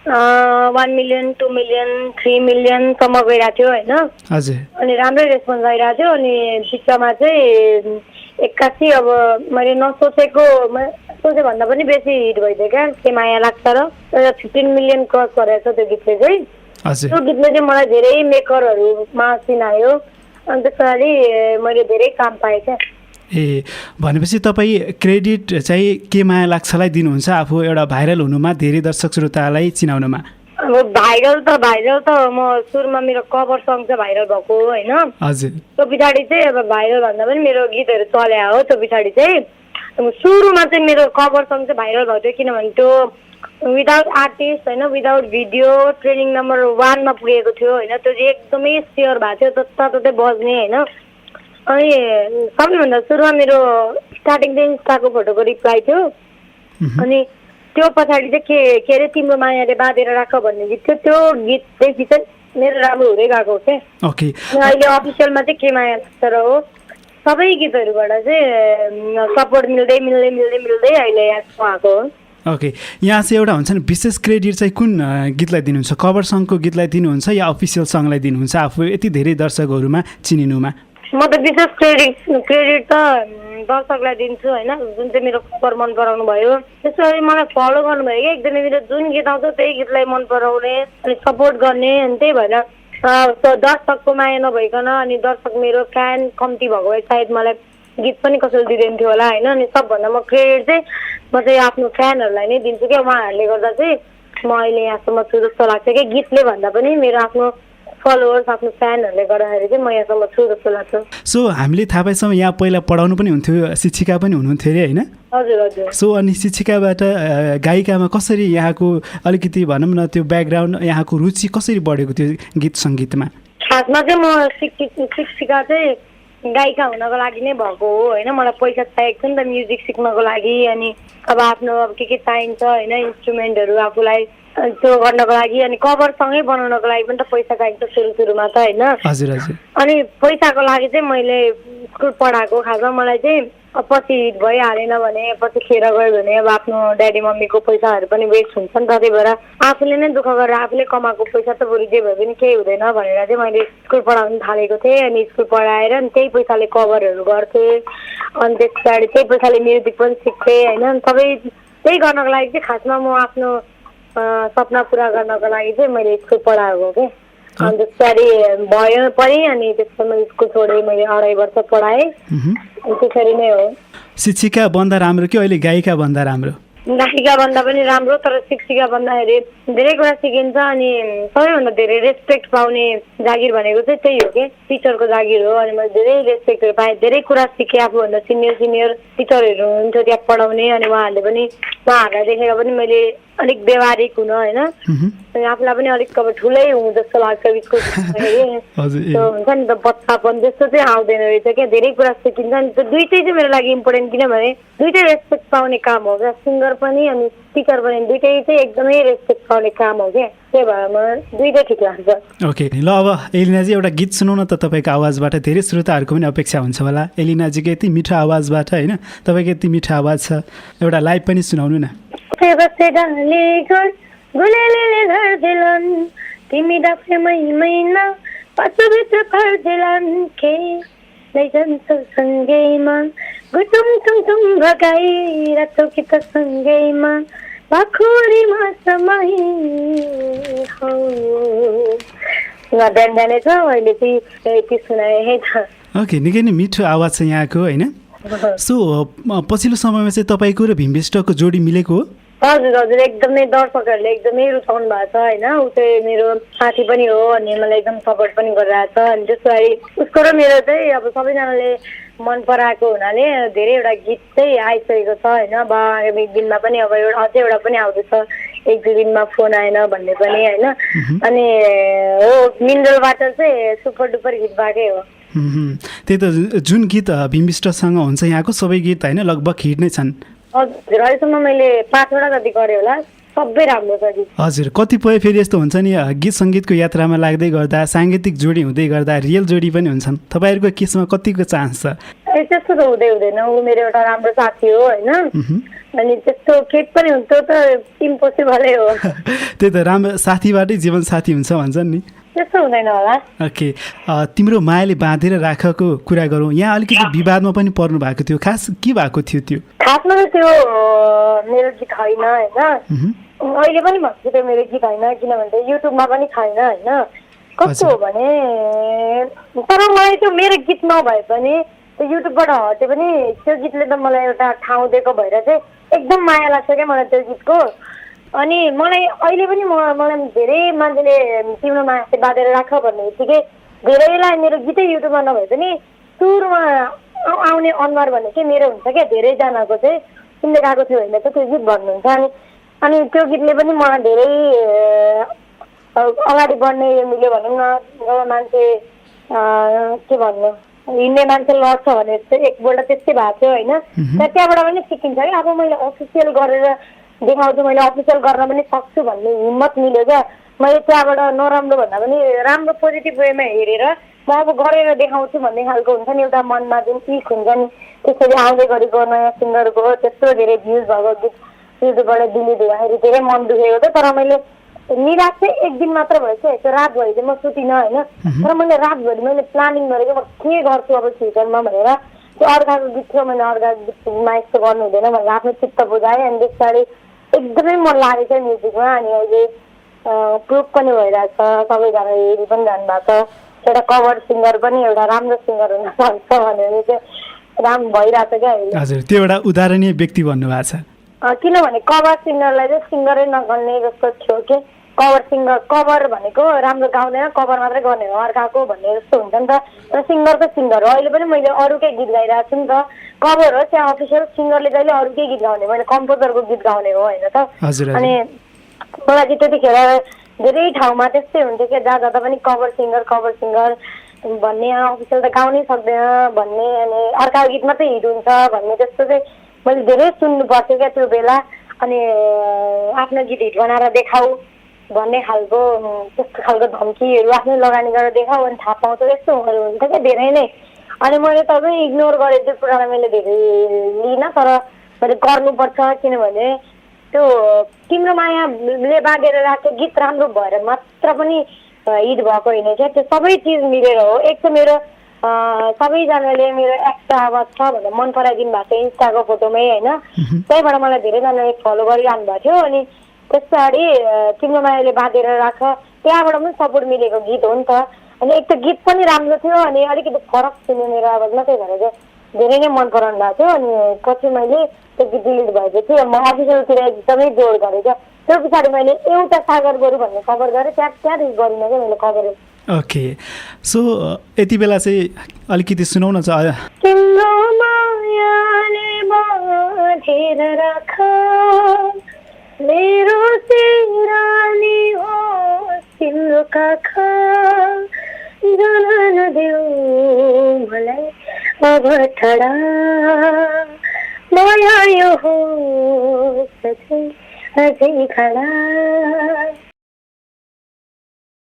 1 million 2 million 3 मिलियनसम्म गइरहेको थियो होइन। हजुर। अनि राम्रै रेस्पोन्स आइरहेको थियो। अनि बिचमा चाहिँ 81 अब मैले नसोचेको सोचे भन्दा पनि बेसी हिट भइदियो क्या के माया लाग्छ र 15 मिलियन क्रस गरेको छ त्यो गीतले चाहिँ। त्यो गीतले चाहिँ मलाई धेरै मेकरहरूमा चिनायो अनि त्यसरी मैले धेरै काम पाएँ क्या। ए भनेपछि तपाईँ क्रेडिट चाहिँ के माया लाग्छलाई दिनुहुन्छ आफू एउटा भाइरल हुनुमा, धेरै दर्शक श्रोतालाई चिनाउनुमा? अब भाइरल त म सुरुमा मेरो कभर सङ चाहिँ भाइरल भएको होइन। हजुर। त्यो पछाडि चाहिँ अब भाइरल भन्दा पनि मेरो गीतहरू चल्या हो। त्यो पछाडि चाहिँ सुरुमा चाहिँ मेरो कभर सङ चाहिँ भाइरल भएको थियो किनभने त्यो विदाउट आर्टिस्ट होइन, विदाउट भिडियो ट्रेनिङ नम्बर 1 मा पुगेको थियो होइन। त्यो चाहिँ एकदमै सेयर भएको थियो जताततै बज्ने होइन। अनि सबैभन्दा सुरुमा मेरो स्टार्टिङ चाहिँ इन्स्टाको फोटोको रिप्लाई थियो। अनि त्यो पछाडि चाहिँ के अरे तिम्रो मायाले बाँधेर राख भन्ने गीत थियो। त्यो गीतदेखि चाहिँ मेरो राम्रो हुँदै गएको हो क्या। ओके। अहिले अफिसियलमा चाहिँ के माया लाग्छ र हो सबै गीतहरूबाट चाहिँ सपोर्ट मिल्दै मिल्दै मिल्दै मिल्दै अहिले यहाँसम्म आएको हो। ओके, यहाँ चाहिँ एउटा हुन्छ नि विशेष क्रेडिट चाहिँ कुन गीतलाई दिनुहुन्छ? कभर सङको गीतलाई दिनुहुन्छ या अफिसियल सङलाई दिनुहुन्छ आफू यति धेरै दर्शकहरूमा चिनिनुमा? म त विशेष क्रेडिट त दर्शकलाई दिन्छु होइन, जुन चाहिँ मेरो कभर मन पराउनु भयो। त्यसरी मलाई फलो गर्नुभयो क्या एकजना मेरो जुन गीत आउँछ त्यही गीतलाई मन पराउने अनि सपोर्ट गर्ने। अनि त्यही भएर दर्शकको माया नभइकन अनि दर्शक मेरो फ्यान कम्ती भएको भए सायद मलाई गीत पनि कसैले दिँदैन थियो होला होइन। अनि सबभन्दा म क्रेडिट चाहिँ म चाहिँ आफ्नो फ्यानहरूलाई नै दिन्छु क्या। उहाँहरूले गर्दा चाहिँ म अहिले यहाँसम्म छु जस्तो लाग्छ क्या। गीतले भन्दा पनि मेरो आफ्नो फलोवर्स आफ्नो फ्यानहरूले गर्दाखेरि चाहिँ म यहाँसम्म छु जस्तो लाग्छ। सो हामीले थाहा पाएसम्म यहाँ पहिला पढाउनु पनि हुन्थ्यो, शिक्षिका पनि हुनुहुन्थ्यो अरे होइन? हजुर हजुर। सो अनि शिक्षिकाबाट गायिकामा कसरी यहाँको अलिकति भनौँ न त्यो ब्याकग्राउन्ड यहाँको रुचि कसरी बढेको थियो गीत सङ्गीतमा? खासमा चाहिँ म शिक्षिका चाहिँ गायिका हुनको लागि नै भएको हो होइन। मलाई पैसा चाहिएको थियो नि त म्युजिक सिक्नको लागि। अनि अब आफ्नो अब के चाहिन्छ होइन, इन्स्ट्रुमेन्टहरू आफूलाई त्यो गर्नको लागि अनि कभर सँगै बनाउनको लागि पनि त पैसा चाहिन्छ सुरुमा त होइन। हजुर हजुर। अनि पैसाको लागि चाहिँ मैले स्कुल पढाएको। खासमा मलाई चाहिँ पछि भइहालेन भने पछि खेर गयो भने अब आफ्नो ड्याडी मम्मीको पैसाहरू पनि वेस्ट हुन्छ नि त। त्यही भएर आफूले नै दुःख गरेर आफूले कमाएको पैसा त बरु जे भए पनि केही हुँदैन भनेर चाहिँ मैले स्कुल पढाउनु थालेको थिएँ। अनि स्कुल पढाएर अनि त्यही पैसाले कभरहरू गर्थेँ। अनि त्यस पछाडि त्यही पैसाले म्युजिक पनि सिक्थेँ होइन। सबै त्यही गर्नको लागि चाहिँ खासमा म आफ्नो सपना पुरा गर्नको लागि चाहिँ मैले स्कुल पढाएको क्या। अनि त्यस पछाडि भयो पनि अनि त्यसपछि मैले स्कुल छोडेँ। मैले 2.5 वर्ष पढाएँ। त्यसरी नै हो। शिक्षिका बन्दा राम्रो कि अहिले गायिका बन्दा राम्रो? गायिका भन्दा पनि राम्रो, तर शिक्षिका भन्दाखेरि धेरै कुरा सिकिन्छ अनि सबैभन्दा धेरै रेस्पेक्ट पाउने जागिर भनेको चाहिँ त्यही हो कि टिचरको जागिर हो। अनि मैले धेरै रेस्पेक्टहरू पाएँ, धेरै कुरा सिकेँ। आफूभन्दा सिनियर टिचरहरू हुनुहुन्थ्यो त्यहाँ पढाउने अनि उहाँहरूलाई देखेर पनि मैले अलिक व्यवहारिक हुन होइन अनि आफूलाई पनि अलिक अब ठुलै हुँ जस्तो लाग्छ। स्कुल त्यो हुन्छ नि त बच्चापन जस्तो चाहिँ आउँदैन रहेछ क्या। धेरै कुरा सिकिन्छ नि। त्यो दुइटै चाहिँ मेरो लागि इम्पोर्टेन्ट किनभने दुइटै रेस्पेक्ट पाउने काम हो क्या। सिङ्गर पनि अनि टिचर पनि दुइटै चाहिँ एकदमै रेस्पेक्ट पाउने काम हो क्या। त्यही भएर मलाई दुइटै ठिक लाग्छ। ओके, ल अब एलिनाजी एउटा गीत सुनौ न त तपाईँको आवाजबाट। धेरै श्रोताहरूको पनि अपेक्षा हुन्छ होला एलिनाजीको यति मिठो आवाजबाट होइन, तपाईँको यति मिठो आवाज छ, एउटा लाइभ पनि सुनाउनु न। गुलेलीले धर्देलान् तिमी डाक्रेमै मैना पाछुभित्र पर्देलान् के लैजान्छौ सँगैमा गुटुङ टुङ टुङ भगाइराख्छौ कि त सँगैमा पाखुरीमा समाई हो। बिहानै छ मैले चाहिँ यति सुनाएँ है त। ओके, निकै नै मिठो आवाज छ यहाँको होइन। सो पछिल्लो समयमा चाहिँ तपाईँको र भीम विष्टको जोडी मिलेको हो? हजुर हजुर, एकदमै दर्शकहरूले एकदमै रुचाउनु भएको छ होइन। ऊ चाहिँ मेरो साथी पनि हो अनि मलाई एकदम सपोर्ट पनि गरिरहेको छ। अनि त्यसरी उसको र मेरो चाहिँ अब सबैजनाले मन पराएको हुनाले धेरैवटा गीत चाहिँ आइसकेको छ होइन। अब आगामी दिनमा पनि अब अझै एउटा पनि आउँदैछ 1-2 दिनमा फोन आएन भन्ने पनि होइन। अनि हो मिनरलबाट चाहिँ सुपर डुपर गीत भएकै हो। त्यही त जुन गीत भीम विष्टसँग हुन्छ यहाँको सबै गीत होइन लगभग हिट नै छन्। हजुर, अहिलेसम्म मैले 5वटा जति गरेँ होला, सबै राम्रो छ गीत। हजुर, कतिपय फेरि यस्तो हुन्छ नि गीत सङ्गीतको यात्रामा लाग्दै गर्दा साङ्गीतिक जोडी हुँदै गर्दा रियल जोडी पनि हुन्छन्। तपाईँहरूको केसमा कतिको चान्स छ? त्यस्तो त हुँदैन। ऊ मेरो एउटा राम्रो साथी हो होइन। अनि त्यस्तो केही पनि हुन्छ त इम्पोसिबलै हो। त्यही त राम्रो साथीबाटै जीवन साथी हुन्छ भन्छन् नि। त्यस्तो हुँदैन होला। ओके, तिम्रो मायाले बाँधेर राखेको कुरा गरौँ। यहाँ अलिकति विवादमा पनि पर्नु भएको थियो, खास के भएको थियो त्यो? खासमा त त्यो मेरो गीत होइन होइन, अहिले पनि भन्छु त्यो मेरो गीत होइन, किनभने युट्युबमा पनि छैन होइन। कस्तो हो भने तर मलाई त्यो मेरो गीत नभए पनि त्यो युट्युबबाट हट्यो पनि त्यो गीतले त मलाई एउटा ठाउँ दिएको भएर चाहिँ एकदम माया लाग्छ क्या मलाई त्यो गीतको। अनि मलाई अहिले पनि मलाई धेरै मान्छेले तिम्रो माया बाँधेर राख भन्ने बित्तिकै धेरैलाई मेरो गीतै युट्युबमा नभए पनि सुरुमा आउने अनुहार भन्ने चाहिँ मेरो हुन्छ क्या। धेरैजनाको चाहिँ तिमीले गएको थियो होइन त त्यो गीत भन्नुहुन्छ। अनि त्यो गीतले पनि मलाई धेरै अगाडि बढ्ने मिल्यो भनौँ न। जब मान्छे के भन्नु हिँड्ने मान्छे लड्छ भने चाहिँ एकपल्ट त्यस्तै भएको थियो होइन। तर त्यहाँबाट पनि सिकिन्छ कि अब मैले अफिसियल गरेर देखाउँछु, मैले अफिसियल गर्न पनि सक्छु भन्ने हिम्मत मिल्यो क्या। मैले त्यहाँबाट नराम्रो भन्दा पनि राम्रो पोजिटिभ वेमा हेरेर म अब गरेर देखाउँछु भन्ने खालको हुन्छ नि एउटा मनमा जुन इक हुन्छ नि। त्यसरी आउँदै गरेको नयाँ सिङ्गरको त्यस्तो धेरै भ्युज भएको गीत युट्युबबाट डिलिट हुँदाखेरि धेरै मन दुखेको थियो। तर मैले निराश चाहिँ एक दिन मात्र भएछ, त्यो रातभरि चाहिँ म सुतिनँ होइन। तर मैले रातभरि मैले प्लानिङ गरेको म के गर्छु अब फ्युचरमा भनेर। त्यो अर्काको गीत थियो, मैले अर्काको गीतमा यस्तो गर्नु हुँदैन भनेर आफ्नो चित्त बुझाएँ। अनि त्यस पछाडि एकदमै मन लागेको छ म्युजिकमा। अनि अहिले प्रुफ पनि भइरहेको छ, सबैजना हेरि पनि जानुभएको छ। एउटा कभर सिङ्गर पनि एउटा राम्रो सिङ्गर हुन सक्छ भनेर चाहिँ राम्रो भइरहेको छ क्या अहिले। हजुर, त्यो एउटा उदाहरणीय व्यक्ति भन्नुभएको छ। किनभने कभर सिङ्गरलाई चाहिँ सिङ्गरै नगर्ने जस्तो थियो कि कभर सिङ्गर कभर भनेको राम्रो गाउँदैन, कभर मात्रै गर्ने हो अर्काको भन्ने जस्तो हुन्छ नि त। तर सिङ्गर त सिङ्गर हो। अहिले पनि मैले अरूकै गीत गाइरहेको छु नि त। कभर हो त्यहाँ अफिसियल सिङ्गरले जहिले अरूकै गीत गाउने, मैले कम्पोजरको गीत गाउने हो होइन त। अनि मलाई चाहिँ त्यतिखेर धेरै ठाउँमा त्यस्तै हुन्थ्यो कि जहाँ जाँदा पनि कभर सिङ्गर भन्ने, अफिसियल त गाउनै सक्दैन भन्ने, अनि अर्काको गीत मात्रै हिट हुन्छ भन्ने त्यस्तो चाहिँ मैले धेरै सुन्नु पर्थ्यो क्या त्यो बेला। अनि आफ्नो गीत हिट बनाएर देखाऊ भन्ने खालको त्यस्तो खालको धम्कीहरू आफ्नै लगानी गरेर देखाऊ अनि थाहा पाउँछ त्यस्तोहरू हुन्छ क्या धेरै नै। अनि मैले तपाईँ इग्नोर गरेँ त्यो कुरालाई मैले धेरै लिइनँ। तर मैले गर्नुपर्छ किनभने त्यो तिम्रो मायाले बाँधेर राखेको गीत राम्रो भएर मात्र पनि हिट भएको होइन क्या। त्यो सबै चिज मिलेर हो। एक त मेरो सबैजनाले मेरो एक्स्ट्रा आवाज छ भनेर मन पराइदिनु भएको थियो इन्स्टाको फोटोमै होइन। त्यहीबाट मलाई धेरैजनाले फलो गरिरहनु भएको थियो। अनि त्यस पछाडि तिम्रो मायाले बाँधेर राख त्यहाँबाट पनि सपोर्ट मिलेको गीत हो नि त। अनि एक त गीत पनि राम्रो थियो अनि अलिकति फरक सुन्यो मेरो आवाजमा, त्यही भएर चाहिँ धेरै नै मन पराउनु भएको थियो। अनि पछि मैले त्यो गीत डिलिट भएपछि म अफिसियलतिर एकदमै जोड गरेँ क्या। त्यो पछाडि मैले एउटा सागर गोरु भन्ने कभर गरेँ, त्यहाँदेखि गरिनँ क्या मैले कभर। ओके, सो यति बेला चाहिँ अलिकति सुनाउन छ। तिम्रो मायाले बाँधेर राख मेरो सिरानी हो तिम्रो काख जान नदेऊ मलाई अब टाढा माया यो हो अझै खडा